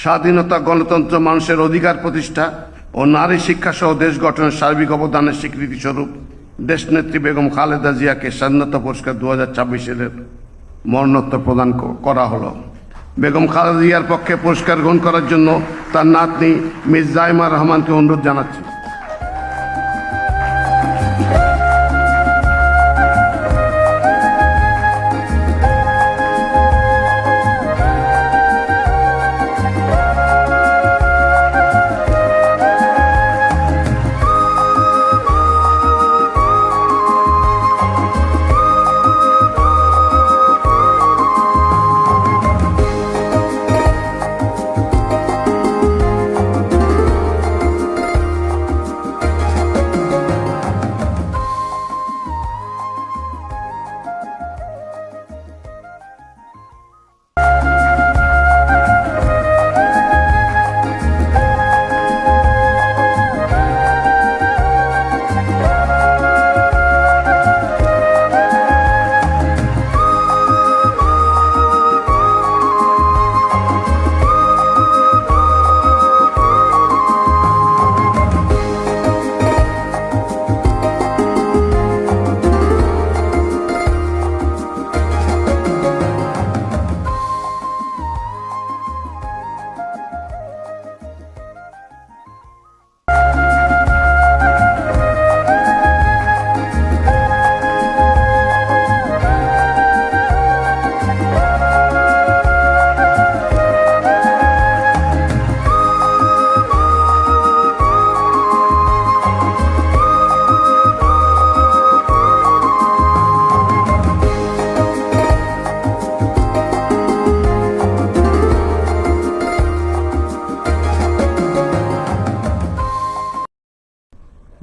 স্বাধীনতা, গণতন্ত্র, মানুষের অধিকার প্রতিষ্ঠা ও নারী শিক্ষা সহ দেশ গঠনের সার্বিক অবদানের স্বীকৃতি স্বরূপ দেশনেত্রী বেগম খালেদা জিয়াকে স্বাধীনতা পুরস্কার 2026 মরণোত্তর প্রদান করা হলো। বেগম খালেদা জিয়ার পক্ষে পুরস্কার গ্রহণ করার জন্য তার নাতনি মিস জাইমা রহমানকে অনুরোধ জানাচ্ছি।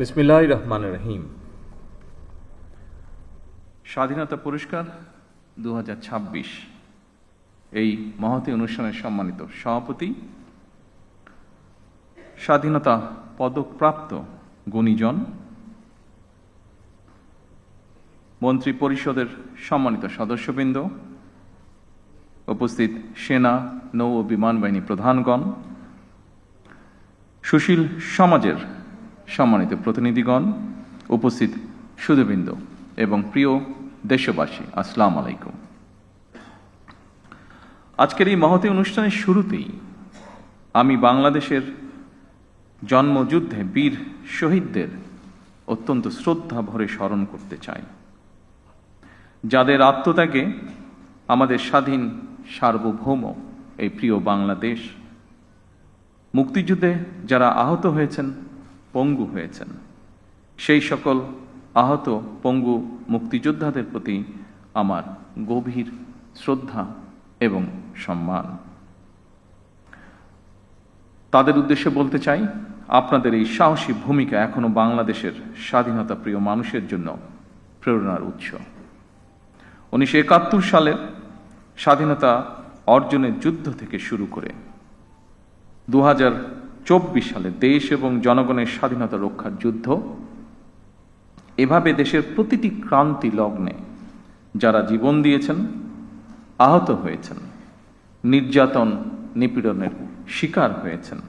বিসমিল্লাহির রহমানির রহিম। স্বাধীনতা পুরস্কার 2026 এই মহতী অনুষ্ঠানের সম্মানিত সভাপতি, স্বাধীনতা পদকপ্রাপ্ত গুণীজন, মন্ত্রী পরিষদের সম্মানিত সদস্যবৃন্দ, উপস্থিত সেনা, নৌ ও বিমান বাহিনী প্রধানগণ, সুশীল সমাজের সম্মানিত প্রতিনিধিগণ, উপস্থিত সুধীবৃন্দ এবং প্রিয় দেশবাসী, আসসালামু আলাইকুম। আজকের এই মহতী অনুষ্ঠানের শুরুতেই আমি বাংলাদেশের জন্মযুদ্ধে বীর শহীদদের অত্যন্ত শ্রদ্ধা ভরে স্মরণ করতে চাই, যাদের আত্মত্যাগে আমাদের স্বাধীন সার্বভৌম এই প্রিয় বাংলাদেশ, মুক্তিযুদ্ধে যারা আহত হয়েছেন, পঙ্গু হয়েছেন, সেই সকল আহত পঙ্গু মুক্তিযোদ্ধাদের প্রতি আমার গভীর শ্রদ্ধা এবং সম্মান। তাদের উদ্দেশ্যে বলতে চাই, আপনাদের এই সাহসী ভূমিকা এখনো বাংলাদেশের স্বাধীনতা প্রিয় মানুষের জন্য প্রেরণার উৎস। 1971 সালের স্বাধীনতা অর্জনের যুদ্ধ থেকে শুরু করে 2024 সালে দেশ এবং জনগণের স্বাধীনতা রক্ষার যুদ্ধ, এভাবে দেশের প্রতিটি ক্রান্তি লগ্নে যারা জীবন দিয়েছেন, আহত হয়েছেন, নির্যাতন নিপীড়নের শিকার হয়েছেন,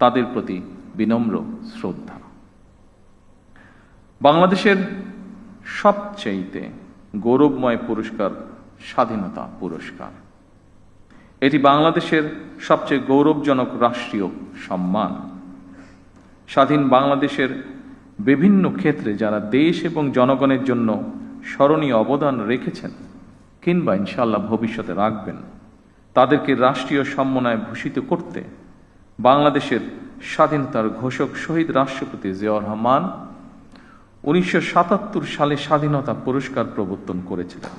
তাদের প্রতি বিনম্র শ্রদ্ধা। বাংলাদেশের সবচেয়ে গৌরবময় পুরস্কার স্বাধীনতা পুরস্কার। এটি বাংলাদেশের সবচেয়ে গৌরবজনক রাষ্ট্রীয় সম্মান। স্বাধীন বাংলাদেশের বিভিন্ন ক্ষেত্রে যারা দেশ এবং জনগণের জন্য স্মরণীয় অবদান রেখেছেন কিংবা ইনশাআল্লাহ ভবিষ্যতে রাখবেন, তাদেরকে রাষ্ট্রীয় সম্মাননায় ভূষিত করতে বাংলাদেশের স্বাধীনতার ঘোষক শহীদ রাষ্ট্রপতি জিয়াউর রহমান 1977 সালে স্বাধীনতা পুরস্কার প্রবর্তন করেছিলেন।